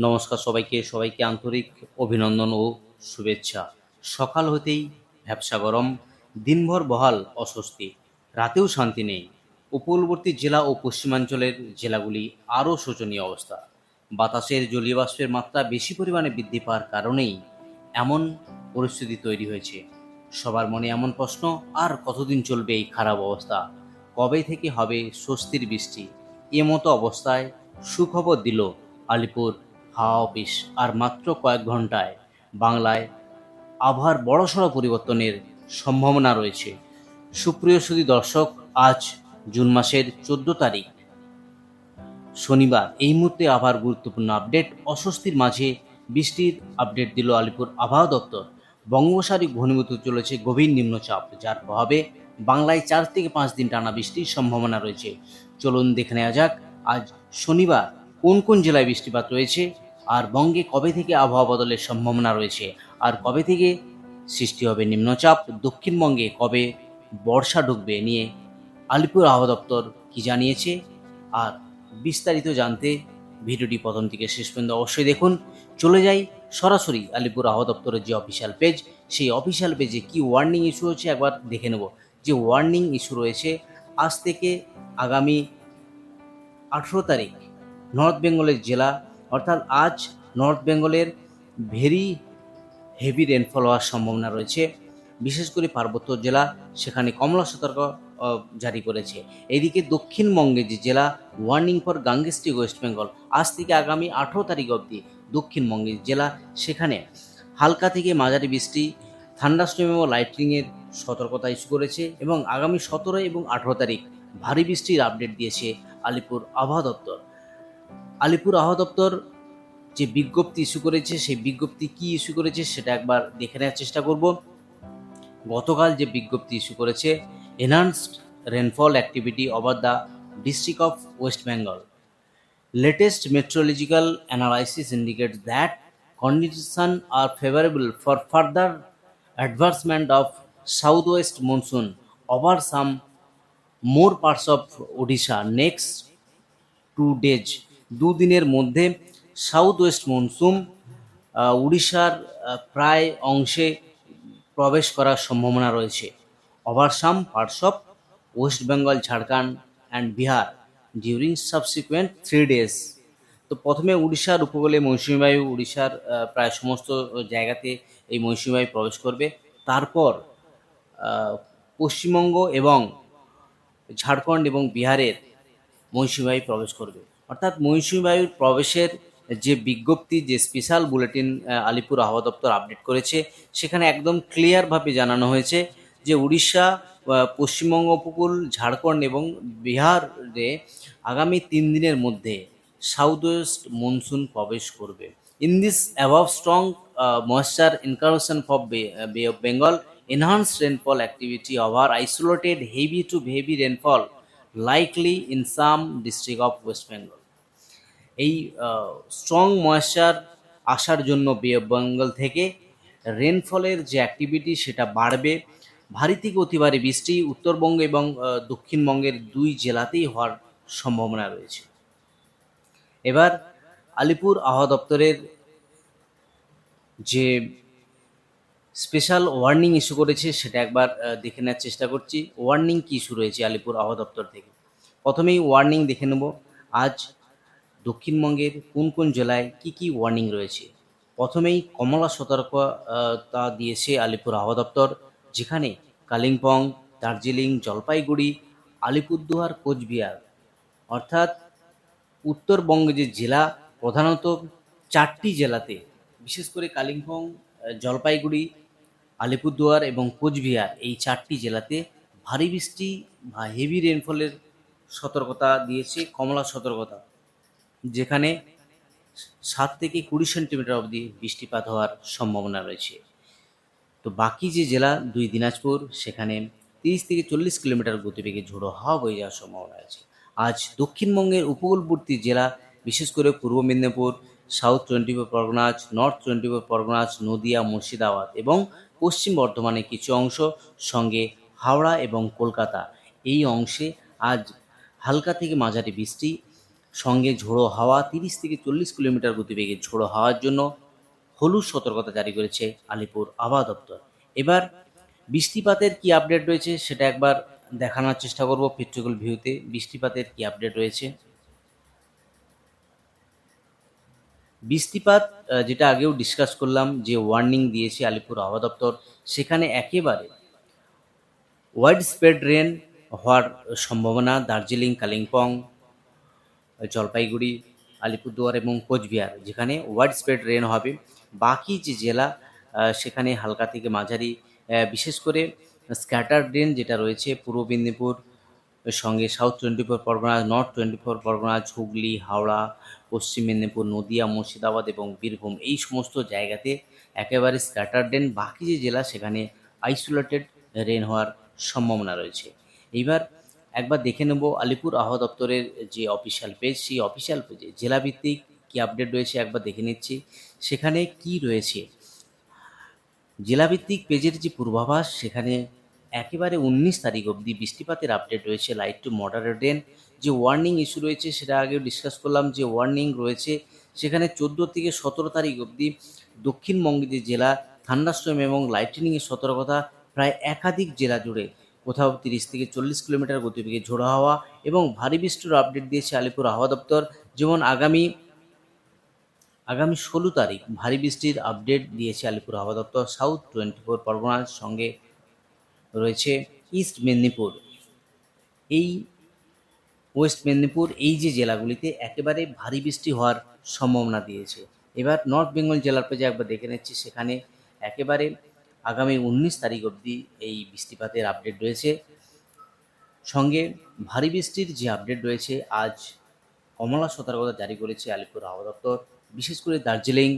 নমস্কার সবাইকে আন্তরিক অভিনন্দন ও শুভেচ্ছা। সকাল হতেই ভ্যাপসা গরম, দিনভর বহাল অস্বস্তি, রাতেও শান্তি নেই। উপকূলবর্তী জেলা ও পশ্চিমাঞ্চলের জেলাগুলি আরও শোচনীয় অবস্থা। বাতাসের জলীয় বাষ্পের মাত্রা বেশি পরিমাণে বৃদ্ধি পাওয়ার কারণেই এমন পরিস্থিতি তৈরি হয়েছে। সবার মনে এমন প্রশ্ন, আর কতদিন চলবে এই খারাপ অবস্থা? কবে থেকে হবে স্বস্তির বৃষ্টি? এমতো অবস্থায় সুখবর দিল আলিপুর হাওয়া অফিস। আর মাত্র কয়েক ঘন্টায় বাংলায় আবহাওয়ার বড়সড় পরিবর্তনের সম্ভাবনা রয়েছে। সুপ্রিয় সুধী দর্শক, আজ জুন মাসের 14 তারিখ, শনিবার। এই মুহূর্তে আবহাওয়ার গুরুত্বপূর্ণ আপডেট। অস্বস্তির মাঝে বৃষ্টির আপডেট দিল আলিপুর আবহাওয়া দপ্তর। বঙ্গোপসাগরে ঘনীভূত হতে চলেছে গভীর নিম্নচাপ, যার প্রভাবে বাংলায় 4 থেকে 5 দিন টানা বৃষ্টির সম্ভাবনা রয়েছে। চলুন দেখে নেওয়া যাক আজ শনিবার কোন কোন জেলায় বৃষ্টিপাত রয়েছে, আর বঙ্গে কবে থেকে আবহাওয়া বদলের সম্ভাবনা রয়েছে, আর কবে থেকে সৃষ্টি হবে নিম্নচাপ, দক্ষিণবঙ্গে কবে বর্ষা ঢুকবে নিয়ে আলিপুর আবহাওয়া দপ্তর কি জানিয়েছে। আর বিস্তারিত জানতে ভিডিওটি প্রথম থেকে শেষ পর্যন্ত অবশ্যই দেখুন। চলে যাই সরাসরি আলিপুর আবহাওয়া দপ্তরের যে অফিসিয়াল পেজ, সেই অফিসিয়াল পেজে কি ওয়ার্নিং ইস্যু হচ্ছে একবার দেখে নেব। যে ওয়ার্নিং ইস্যু রয়েছে, আজ থেকে আগামী 18 তারিখ নর্থ বেঙ্গলের জেলা, অর্থাৎ আজ নর্থ বেঙ্গলের ভেরি হেভি রেনফল হওয়ার সম্ভাবনা রয়েছে। বিশেষ করে পার্বত্য জেলা, সেখানে কমলা সতর্ক জারি করেছে। এদিকে দক্ষিণবঙ্গে যে জেলা, ওয়ার্নিং ফর গাঙ্গেস্টিক ওয়েস্ট বেঙ্গল, আজ থেকে আগামী 18 তারিখ অবধি দক্ষিণবঙ্গের জেলা, সেখানে হালকা থেকে মাঝারি বৃষ্টি, থান্ডারস্টর্ম এবং লাইটনিংয়ের সতর্কতা ইস্যু করেছে। এবং আগামী 17 এবং 18 তারিখ ভারী বৃষ্টির আপডেট দিয়েছে আলিপুর আবহাওয়া দপ্তর। আলিপুর আবহাওয়া দপ্তর যে বিজ্ঞপ্তি ইস্যু করেছে, সেই বিজ্ঞপ্তি কি ইস্যু করেছে সেটা একবার দেখে নেওয়ার চেষ্টা করব। গতকাল যে বিজ্ঞপ্তি ইস্যু করেছে, enhanced rainfall activity over the district of West Bengal, latest meteorological analysis indicates that conditions are favorable for further advancement of southwest monsoon over some more parts of Odisha next 2 days। দুদিনের মধ্যে south West monsoon উড়িষ্যার প্রায় অংশে প্রবেশ করার সম্ভাবনা রয়েছে। Over some parts of West Bengal, Jharkhand and Bihar during subsequent 3 days। তো প্রথমে উড়িষ্যার উপকূলে মৌসুমী বায়ু, উড়িষ্যার প্রায় সমস্ত জায়গাতে এই মৌসুমী বায়ু প্রবেশ করবে। তারপর পশ্চিমবঙ্গ এবং ঝাড়খণ্ড এবং বিহারের মৌসুমী বায়ু প্রবেশ করবে। অর্থাৎ মৌসুমী বায়ুর প্রবেশের যে বিজ্ঞপ্তি, যে স্পেশাল বুলেটিন আলিপুর আবহাওয়া দপ্তর আপডেট করেছে, সেখানে একদম ক্লিয়ারভাবে জানানো হয়েছে যে উড়িষ্যা, পশ্চিমবঙ্গ উপকূল, ঝাড়খণ্ড এবং বিহারে আগামী 3 দিনের মধ্যে সাউথ ওয়েস্ট মনসুন প্রবেশ করবে। In this above strong moisture incursion for Bay of Bengal, enhanced rainfall activity over isolated heavy to heavy rainfall likely in some district of West Bengal। এই স্ট্রং ময়েশ্চার আসার জন্য বে of Bengal থেকে রেনফলের যে activity সেটা বাড়বে। ভারী থেকে অতি ভারী বৃষ্টি উত্তরবঙ্গ এবং দক্ষিণবঙ্গের 2 জেলাতেই হওয়ার সম্ভাবনা রয়েছে। এবার আলিপুর আবহাওয়া দপ্তরের যে স্পেশাল ওয়ার্নিং ইস্যু করেছে সেটা একবার দেখে নেওয়ার চেষ্টা করছি। ওয়ার্নিং কী ইস্যু রয়েছে আলিপুর আবহাওয়া দপ্তর থেকে, প্রথমেই ওয়ার্নিং দেখে নেব। আজ দক্ষিণবঙ্গের কোন কোন জেলায় কি কি ওয়ার্নিং রয়েছে। প্রথমেই কমলা সতর্কতা দিয়েছে আলিপুর আবহাওয়া দপ্তর, যেখানে কালিম্পং, দার্জিলিং, জলপাইগুড়ি, আলিপুরদুয়ার, কোচবিহার, অর্থাৎ উত্তরবঙ্গে যে জেলা, প্রধানত 4টি জেলাতে, বিশেষ করে কালিম্পং, জলপাইগুড়ি, আলিপুরদুয়ার এবং কোচবিহার, এই 4টি জেলাতে ভারী বৃষ্টি বা হেভি রেনফলের সতর্কতা দিয়েছে, কমলা সতর্কতা, যেখানে 7 থেকে 20 সেন্টিমিটার অবধি বৃষ্টিপাত হওয়ার সম্ভাবনা রয়েছে। তো বাকি যে জেলা, 2 দিনাজপুর, সেখানে 30 থেকে 40 কিলোমিটার গতিবেগে ঝোড়ো হাওয়া বয়ে যাওয়ার সম্ভাবনা আছে। আজ দক্ষিণবঙ্গের উপকূলবর্তী জেলা, বিশেষ করে পূর্ব মেদিনীপুর, সাউথ 24 পরগনাজ, নর্থ 24 পরগনাজ, নদিয়া, মুর্শিদাবাদ এবং পশ্চিম বর্ধমানের কিছু অংশ, সঙ্গে হাওড়া এবং কলকাতা, এই অংশে আজ হালকা থেকে মাঝারি বৃষ্টি, সঙ্গে ঝোড়ো হাওয়া 30 থেকে 40 কিলোমিটার গতিবেগে ঝোড়ো হাওয়ার জন্য হলুদ সতর্কতা জারি করেছে আলিপুর আবহাওয়া দপ্তর। এবার বৃষ্টিপাতের কি আপডেট রয়েছে সেটা একবার দেখানোর চেষ্টা করব পেট্রোল ভিউতে। বৃষ্টিপাতের কি আপডেট রয়েছে, বৃষ্টিপাত যেটা আগেও ডিসকাস করলাম যে ওয়ার্নিং দিয়েছে আলিপুর আবহাওয়া দপ্তর, সেখানে একেবারে ওয়াইড স্প্রেড রেন হওয়ার সম্ভাবনা দার্জিলিং, কালিম্পং, জলপাইগুড়ি, আলিপুরদুয়ার এবং কোচবিহার, যেখানে ওয়াইড স্প্রেড রেন হবে। বাকি যে জেলা সেখানে হালকা থেকে মাঝারি, বিশেষ করে স্ক্যাটার রেন যেটা রয়েছে পূর্ব মেদিনীপুর, সঙ্গে সাউথ 24 পরগনা, নর্থ 24 পরগনা, হুগলি, হাওড়া, পশ্চিম মেদিনীপুর, নদিয়া, মুর্শিদাবাদ এবং বীরভূম, এই সমস্ত জায়গাতে একেবারে স্ক্যাটার রেন। বাকি যে জেলা সেখানে আইসোলেটেড রেন হওয়ার সম্ভাবনা রয়েছে। এইবার একবার দেখে নেব আলিপুর আবহাওয়া দপ্তরের যে অফিসিয়াল পেজ, সেই অফিসিয়াল পেজে জেলাভিত্তিক কী আপডেট রয়েছে একবার দেখে নিচ্ছি। সেখানে কি রয়েছে, জেলাভিত্তিক পেজের যে পূর্বাভাস, সেখানে একেবারে 19 তারিখ অবধি বৃষ্টিপাতের আপডেট রয়েছে লাইট টু মডারেট রেন। যে ওয়ার্নিং ইস্যু রয়েছে সেটা আগেও ডিসকাস করলাম, যে ওয়ার্নিং রয়েছে সেখানে 14 থেকে 17 তারিখ অবধি দক্ষিণবঙ্গের যে জেলা থান্ডারস্টর্ম এবং লাইটনিংয়ের সতর্কতা প্রায় একাধিক জেলা জুড়ে, কোথাও 30 থেকে 40 কিলোমিটার গতিবেগে ঝোড়ো হাওয়া এবং ভারী বৃষ্টির আপডেট দিয়েছে আলিপুর আবহাওয়া দপ্তর। যেমন আগামী 16 তারিখ ভারী বৃষ্টির আপডেট দিয়েছে আলিপুর আবহাওয়া দপ্তর। সাউথ 24 পরগনার সঙ্গে রয়েছে ইস্ট মেদিনীপুর, এই ওয়েস্ট মেদিনীপুর, এই যে জেলাগুলিতে একেবারে ভারী বৃষ্টি হওয়ার সম্ভাবনা দিয়েছে। এবার নর্থ বেঙ্গল জেলার পেজে একবার দেখে নিচ্ছি, সেখানে একেবারে আগামী 19 তারিখ অবধি এই বৃষ্টিপাতের আপডেট রয়েছে। সঙ্গে ভারী বৃষ্টির যে আপডেট রয়েছে, আজ কমলা সতর্কতা জারি করেছে আলিপুর আবহাওয়া দপ্তর। বিশেষ করে দার্জিলিং,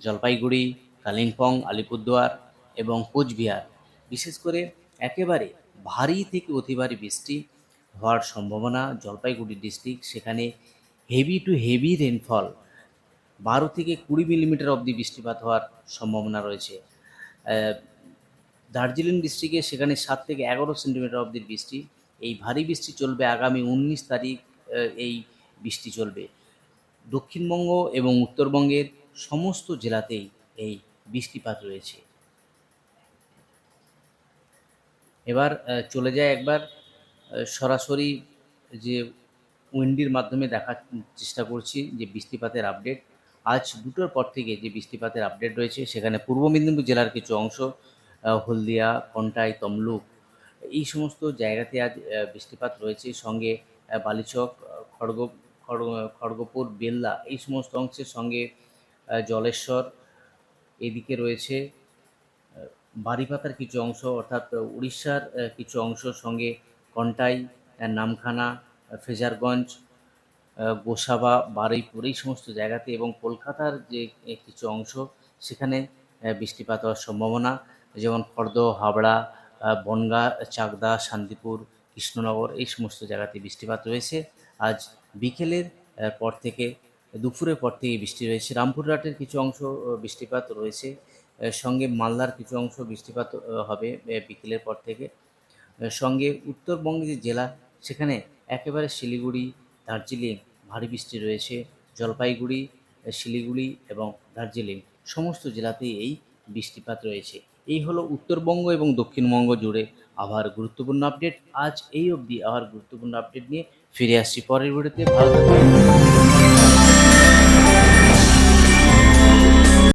জলপাইগুড়ি, কালিম্পং, আলিপুরদুয়ার এবং কোচবিহার, বিশেষ করে একেবারে ভারী থেকে অতি ভারী বৃষ্টি হওয়ার সম্ভাবনা। জলপাইগুড়ি ডিস্ট্রিক্ট, সেখানে হেভি টু হেভি রেনফল, 12 থেকে 20 মিলিমিটার অবধি বৃষ্টিপাত হওয়ার সম্ভাবনা রয়েছে। দার্জিলিং ডিস্ট্রিক্টে সেখানে 7 থেকে 11 সেন্টিমিটার অবধি বৃষ্টি। এই ভারী বৃষ্টি চলবে আগামী 19 তারিখ, এই বৃষ্টি চলবে। দক্ষিণবঙ্গ এবং উত্তরবঙ্গের সমস্ত জেলাতেই এই বৃষ্টিপাত রয়েছে। এবার চলে যায় একবার সরাসরি যে উইন্ডির মাধ্যমে দেখার চেষ্টা করছি যে বৃষ্টিপাতের আপডেট। আজ 2টোর পর থেকে যে বৃষ্টিপাতের আপডেট রয়েছে, সেখানে পূর্ব মেদিনীপুর জেলার কিছু অংশ, হলদিয়া, কন্টাই, তমলুক, এই সমস্ত জায়গাতে আজ বৃষ্টিপাত রয়েছে। সঙ্গে বালিচক, খড়গপুর, বেল্লা, এই সমস্ত অংশের সঙ্গে জলেশ্বর, এদিকে রয়েছে বারিপাতার কিছু অংশ, অর্থাৎ উড়িষ্যার কিছু অংশ, সঙ্গে কন্টাই, নামখানা, ফ্রেজারগঞ্জ, গোসাবা, বারুইপুর, এই সমস্ত জায়গাতে, এবং কলকাতার যে কিছু অংশ, সেখানে বৃষ্টিপাত হওয়ার সম্ভাবনা। যেমন খড়দহ, হাবড়া, বনগাঁ, চাকদা, শান্তিপুর, কৃষ্ণনগর, এই সমস্ত জায়গাতে বৃষ্টিপাত রয়েছে। আজ বিকেলের পর থেকে, দুপুরের পর থেকে বৃষ্টি রয়েছে। রামপুরহাটের কিছু অংশ বৃষ্টিপাত রয়েছে, সঙ্গে মালদার কিছু অংশ বৃষ্টিপাত হবে বিকেলের পর থেকে। সঙ্গে উত্তরবঙ্গের যে জেলা, সেখানে একেবারে শিলিগুড়ি, দার্জিলিং ভারী বৃষ্টি রয়েছে। জলপাইগুড়ি, শিলিগুড়ি এবং দার্জিলিং সমস্ত জেলাতেই এই বৃষ্টিপাত রয়েছে। এই হলো উত্তরবঙ্গ এবং দক্ষিণবঙ্গ জুড়ে আবহাওয়ার গুরুত্বপূর্ণ আপডেট। আজ এই অবধি আবহাওয়ার গুরুত্বপূর্ণ আপডেট নিয়ে ফিরে আসছি পরের ভিডিওতে। ভালো থাকবেন।